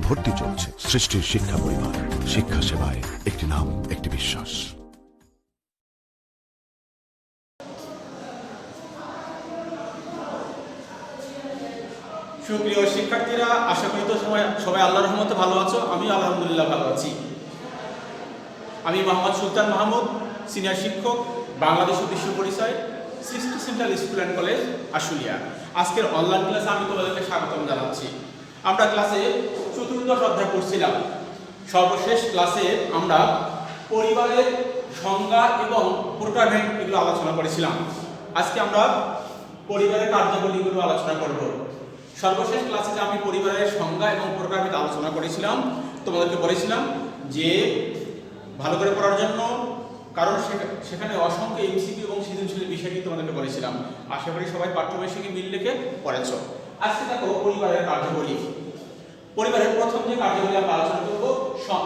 ভর্তি চলছে। সৃষ্টির শিক্ষা পরিবার, শিক্ষা সেবায় একটি নাম, একটি বিশ্বাস। সুপ্রিয় শিক্ষার্থীরা, আশা করি তো সবাই আল্লাহর রহমতে ভালো আছো। আমি আলহামদুলিল্লাহ ভালো আছি। আমি মোহাম্মদ সুলতান মাহমুদ, সিনিয়র শিক্ষক, বাংলাদেশ বিশ্ব পরিচয়, সৃষ্টি central school and college, Ashulia. আজকের অনলাইন ক্লাসে আমি তোমাদেরকে স্বাগতম জানাচ্ছি। আমরা ক্লাসে চতুর্দশ অধ্যায় পড়ছিলাম। সর্বশেষ ক্লাসে আমরা পরিবারের সংজ্ঞা এবং প্রকারভেদ এগুলো আলোচনা করেছিলাম। আজকে আমরা পরিবারের কার্যাবলীগুলো আলোচনা করব। সর্বশেষ ক্লাসে যে আমি পরিবারের সংজ্ঞা এবং প্রকারভেদ আলোচনা করেছিলাম, তোমাদেরকে বলেছিলাম যে ভালো করে পড়ার জন্য, কারণ সেখানে অসংখ্য এমসিকিউ এবং সৃজনশীল বিষয়টি তোমাদেরকে বলেছিলাম। আশা করি সবাই পাঠ্যবইয়ের সঙ্গে মিল রেখে পড়েছ। আজকে দেখো পরিবারের কার্যাবলী। পরিবারের প্রথম যে কার্যাবলী আমরা আলোচনা করব,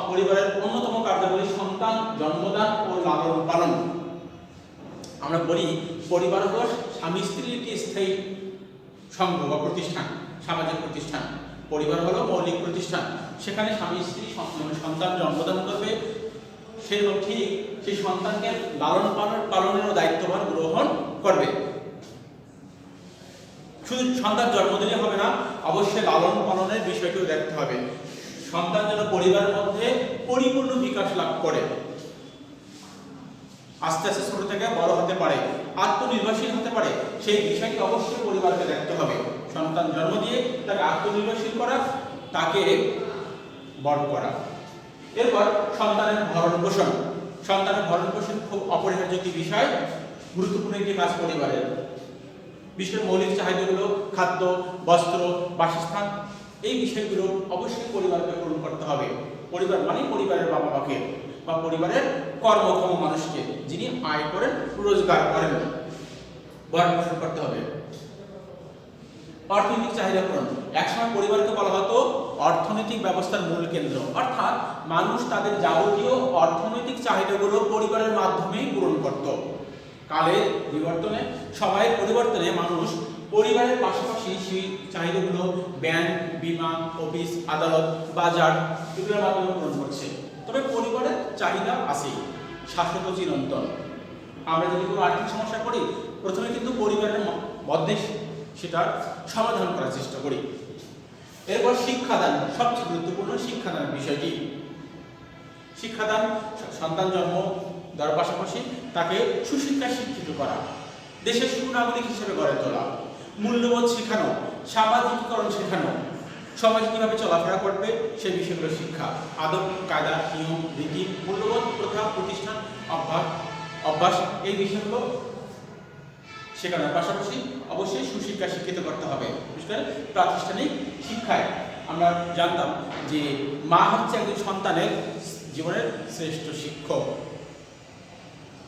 পরিবারের অন্যতম কার্যাবলী সন্তান জন্মদান ও লালন পালন। আমরা বলি পরিবার হল স্বামী স্ত্রীর একটি স্থায়ী সংঘ বা প্রতিষ্ঠান, সামাজিক প্রতিষ্ঠান। পরিবার হলো মৌলিক প্রতিষ্ঠান। সেখানে স্বামী স্ত্রী সন্তান জন্মদান করবে, সেরকম ঠিক সেই সন্তানকে লালন পালনের দায়িত্বভার গ্রহণ করবে। শুধু সন্তান জন্ম দিলে হবে না, অবশ্যই লালন পালনের বিষয়টিও দেখতে হবে। সন্তান যেন পরিবারের মধ্যে পরিপূর্ণ বিকাশ লাভ করে, আস্তে আস্তে ছোট থেকে বড় হতে পারে, আত্মনির্ভরশীল হতে পারে, সেই বিষয়টি অবশ্যই পরিবারকে দেখতে হবে। সন্তান জন্ম দিয়ে তাকে আত্মনির্ভরশীল করা, তাকে বড় করা। এরপর সন্তানের ভরণ পোষণ। সন্তানের ভরণ পোষণ খুব অপরিহার্য একটি বিষয়, গুরুত্বপূর্ণ একটি কাজ পরিবারের। বিশেষ মৌলিক চাহিদাগুলো, খাদ্য, বস্ত্র, বাসস্থান, এই বিষয়গুলো অবশ্যই পরিবারকে পূরণ করতে হবে। পরিবার মানে পরিবারের বাবা মাকে বা পরিবারের কর্মক্ষম মানুষকে, যিনি আয় করেন, রোজগার করেন, ভরণ পোষণ করতে হবে। অর্থনৈতিক চাহিদা পূরণ। একসময় পরিবারকে বলা হতো অর্থনৈতিক ব্যবস্থার মূল কেন্দ্র, অর্থাৎ মানুষ তাদের যাবতীয় অর্থনৈতিক চাহিদাগুলো পরিবারের মাধ্যমেই পূরণ করত। কালের বিবর্তনে, সময়ের পরিবর্তনে মানুষ পরিবারের পাশাপাশি সেই চাহিদাগুলো ব্যাংক, বীমা, অফিস, আদালত, বাজার এগুলোর মাধ্যমে পূরণ করছে। তবে পরিবারের চাহিদা আছেই, শাশ্বত চিরন্তন। আমরা যদি কোনো আর্থিক সমস্যা করি, প্রথমে কিন্তু পরিবারের মধ্যে সেটার সমাধান করার চেষ্টা করি। এরপর শিক্ষাদান, সবচেয়ে গুরুত্বপূর্ণ শিক্ষাদানের বিষয়টি। শিক্ষাদান, সন্তান জন্ম দেওয়ার পাশাপাশি তাকে সুশিক্ষায় শিক্ষিত করা, দেশের সুনাগরিক হিসেবে গড়ে তোলা, মূল্যবোধ শেখানো, সামাজিকীকরণ শেখানো, সমাজ কিভাবে চলাফেরা করবে সেই বিষয়গুলো শিক্ষা, আদব কায়দা, নিয়ম রীতি, মূল্যবোধ, প্রথা, প্রতিষ্ঠান, অভ্যাস, এই বিষয়গুলো শেখানোর পাশাপাশি অবশ্যই সুশিক্ষা শিক্ষিত করতে হবে। বিশেষ করে প্রাতিষ্ঠানিক শিক্ষায় আমরা জানতাম যে মা হচ্ছে একজন সন্তানের জীবনের শ্রেষ্ঠ শিক্ষক।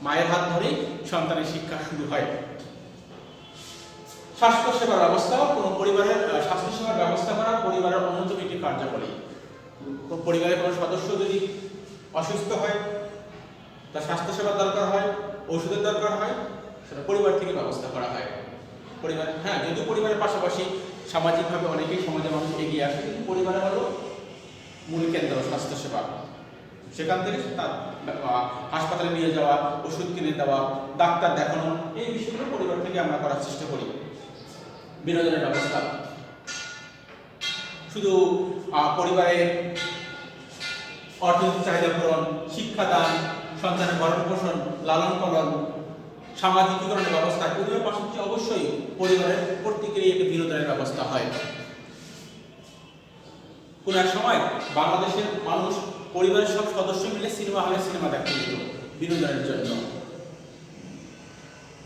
মায়ের হাত ধরেই সন্তানের শিক্ষা শুরু হয়। স্বাস্থ্য সেবার ব্যবস্থা, কোনো পরিবারের স্বাস্থ্য সেবার ব্যবস্থা করা পরিবারের অন্যতম একটি কার্যাবলী। পরিবারের কোনো সদস্য যদি অসুস্থ হয়, তার স্বাস্থ্য সেবার দরকার হয়, ওষুধের দরকার হয়, সেটা পরিবার থেকে ব্যবস্থা করা হয়। পরিবার, হ্যাঁ, যদিও পরিবারের পাশাপাশি সামাজিকভাবে অনেকেই সমাজের মানুষ এগিয়ে আসে, কিন্তু পরিবারের হলো মূল কেন্দ্র স্বাস্থ্যসেবা। সেখান থেকে তার হাসপাতালে নিয়ে যাওয়া, ওষুধ কিনে দেওয়া, ডাক্তার দেখানো, এই বিষয়গুলো পরিবার থেকে আমরা করার চেষ্টা করি। বিনোদনের ব্যবস্থা, শুধু পরিবারের অর্থনৈতিক চাহিদা পূরণ, শিক্ষাদান, সন্তানের ভরণ পোষণ, লালন পালন, সামাজিকীকরণের ব্যবস্থা, এগুলোর পাশাপাশি অবশ্যই পরিবারের প্রত্যেকেরই একটি বিনোদনের ব্যবস্থা হয়। কোন এক সময় বাংলাদেশের মানুষ পরিবারের সব সদস্য মিলে সিনেমা হলে সিনেমা দেখতে যেত বিনোদনের জন্য।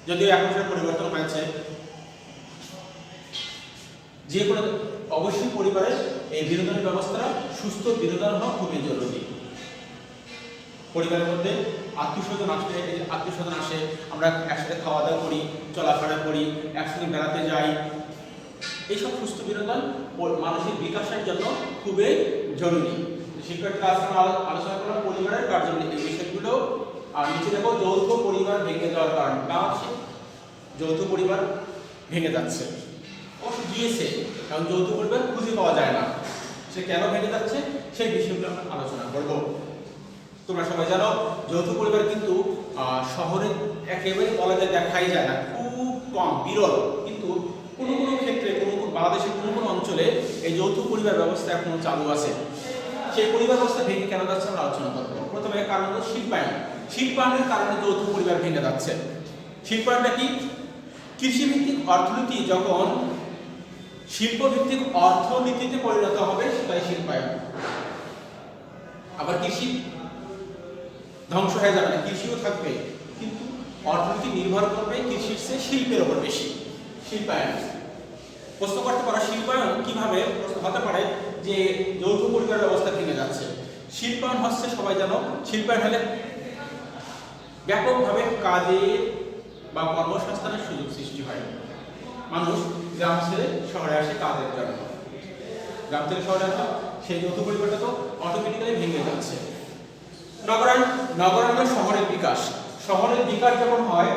যদিও এখন সেটা পরিবর্তন হয়েছে, যে কোনো অবশ্যই পরিবারের এই বিনোদনের ব্যবস্থাটা সুস্থ বিনোদন হওয়া খুবই জরুরি। পরিবারের মধ্যে আত্মীয় স্বজন আসে, আমরা একসাথে খাওয়া দাওয়া করি, চলাফেরা করি, একসঙ্গে বেড়াতে যাই। এইসব সুস্থ বিনোদন মানসিক বিকাশের জন্য খুবই জরুরি। শিক্ষার্থীরা আজকে আলোচনা করলাম পরিবারের কার্যাবলী, এই বিষয়গুলো। আর নিচে দেখো যৌথ পরিবার ভেঙে যাওয়ার কারণ। বাংলাদেশে যৌথ পরিবার ভেঙে যাচ্ছে, অবশ্য গিয়েছে, কারণ যৌথ পরিবার খুঁজে পাওয়া যায় না। সে কেন ভেঙে যাচ্ছে সেই বিষয়গুলো আমরা আলোচনা করব। তোমরা সবাই জানো যৌথ পরিবার কিন্তু শহরে একেবারে বলা যায় দেখাই যায় না, খুব কম, বিরল। কিন্তু কোনো কোনো ক্ষেত্রে বাংলাদেশের কোনো অঞ্চলে এই যৌথ পরিবার ব্যবস্থা এখনো চালু আছে। সেই পরিবার ব্যবস্থা ভেঙে কেন যাচ্ছে আমরা আলোচনা করব। প্রথমে কারণ হলো শিল্পায়ন। শিল্পায়নের কারণে যৌথ পরিবার ভেঙে যাচ্ছে। শিল্পায়নটা কি? কৃষিভিত্তিক অর্থনীতি যখন শিল্পভিত্তিক অর্থনীতিতে পরিণত হবে সেটাই শিল্পায়ন। আবার কৃষি ধ্বংস হয়ে যাবে না, কৃষিও থাকবে, কিন্তু অর্থনীতি নির্ভর করবে কৃষির চেয়ে শিল্পের উপর বেশি। শিল্পায়ন প্রশ্ন করতে পারো শিল্পায়ন কিভাবে হতে পারে যে যৌথ পরিবার ব্যবস্থা ভেঙে যাচ্ছে। শিল্পায়ন হচ্ছে সবাই জানো, শিল্পায়ন হলে ব্যাপকভাবে কাজের বা কর্মসংস্থানের সুযোগ সৃষ্টি হয়। মানুষ গ্রাম ছেড়ে শহরে আসে কাজের জন্য, গ্রাম থেকে শহরে আসা সেই যৌথ পরিবারটা তো অটোমেটিক্যালি ভেঙে যাচ্ছে। নগরায়ণ শহরের বিকাশ। শহরের বিকাশ যখন হয়,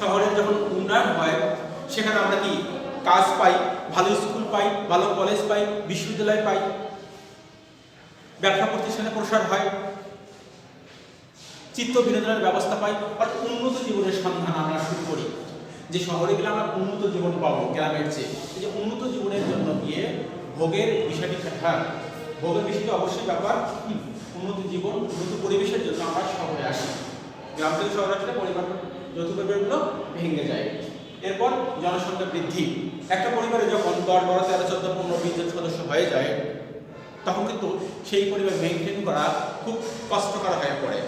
শহরের যখন উন্নয়ন হয়, সেখানে আমরা কি কাজ পাই, ভালো স্কুল পাই, ভালো কলেজ পাই, বিশ্ববিদ্যালয় পাই, ব্যবসা প্রতিষ্ঠানে প্রসার হয়, চিত্ত বিনোদনের ব্যবস্থা পাই, অর্থাৎ উন্নত জীবনের সন্ধান আমরা শুরু করি। যে শহরে গেলে আমরা উন্নত জীবন পাবো গ্রামের চেয়ে, এই যে উন্নত জীবনের জন্য গিয়ে ভোগের বিষয়টি, হ্যাঁ ভোগের বিষয়টি অবশ্যই ব্যাপার, উন্নত জীবন উন্নত পরিবেশের জন্য আমরা শহরে আসি। গ্রাম থেকে শহরে আসলে পরিবার যৌথ পরিবারগুলো ভেঙে যায়। এরপর জনসংখ্যা বৃদ্ধি। একটা পরিবারে যখন 10, 12, 13, 14, 15, 20 জন সদস্য হয়ে যায়, তখন কিন্তু সেই পরিবার মেনটেন করা খুব কষ্টকর হয়ে পড়ে।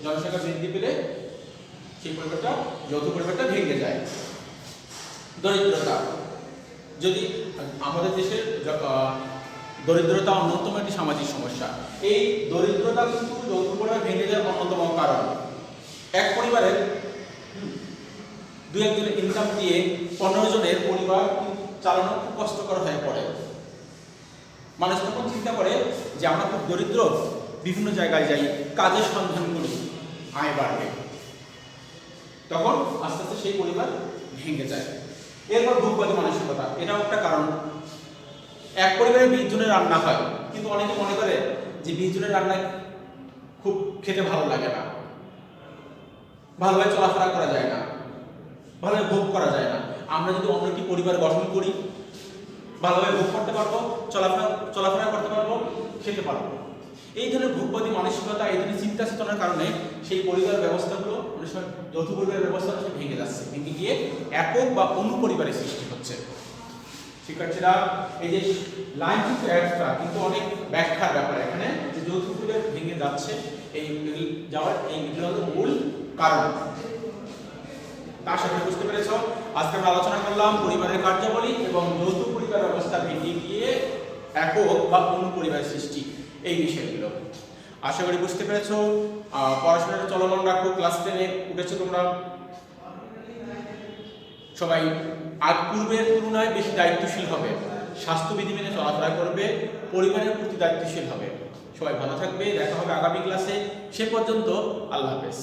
জনসংখ্যা বৃদ্ধি পেলে সেই পরিবারটা যৌথ পরিবারটা ভেঙে যায়। দরিদ্রতা। যদি আমাদের দেশের দরিদ্রতা অন্যতম একটি সামাজিক সমস্যা। এই দরিদ্রতা কিন্তু যৌথ পরিবার ভেঙে যাওয়ার অন্যতম কারণ। এক পরিবারের 2-1 জনের ইনকাম দিয়ে 15 জনের পরিবার চালানো খুব কষ্টকর হয়ে পড়ে। মানুষ তখন চিন্তা করে যে আমরা খুব দরিদ্র, বিভিন্ন জায়গায় যাই, কাজের সন্ধান করি, আয় বাড়বে, তখন আস্তে আস্তে সেই পরিবার ভেঙে যায়। এরপর ভোগবাদী মানসিকতা, এটাও একটা কারণ। এক পরিবারে 20 জনের রান্না হয়, কিন্তু অনেকে মনে করে যে 20 জনের রান্না খুব খেতে ভালো লাগে না, ভালোভাবে চলাফেরা করা যায় না, ভালোভাবে ভোগ করা যায় না। আমরা যদি অন্য একটি পরিবার গঠন করি, ভালোভাবে ভোগ করতে পারবো, চলাফেরা করতে পারবো, খেতে পারবো। এই ধরনের ভোগবাদী মানসিকতা, এই ধরনের চিন্তা চেতনার কারণে সেই পরিবার ব্যবস্থাগুলো, যৌথ পরিবারের ব্যবস্থা ভেঙে যাচ্ছে, ভেঙে গিয়ে একক বা অনুপরিবারের সৃষ্টি হচ্ছে। শিক্ষার্থীরা, এই যে লাইন কিন্তু একটা, কিন্তু অনেক ব্যাখ্যার ব্যাপার এখানে, যে যৌথ পরিবার ভেঙে যাচ্ছে, এইগুলো হলো মূল কারণ। আশা করি বুঝতে পেরেছ। আজকে আমরা আলোচনা করলাম পরিবারের কার্যাবলী এবং যৌথ পরিবার ব্যবস্থা ভেঙে গিয়ে একক বা অনুপরিবার সৃষ্টি, এই বিষয়গুলো আশা করি বুঝতে পেরেছ। পড়াশোনাটা চলমান রাখো। ক্লাস 10-এ উঠেছো তোমরা সবাই, আজ পূর্বের তুলনায় বেশি দায়িত্বশীল হবে, স্বাস্থ্যবিধি মেনে চলাফেরা করবে, পরিবারের প্রতি দায়িত্বশীল হবে। সবাই ভালো থাকবে, দেখা হবে আগামী ক্লাসে। সে পর্যন্ত আল্লাহ হাফেজ।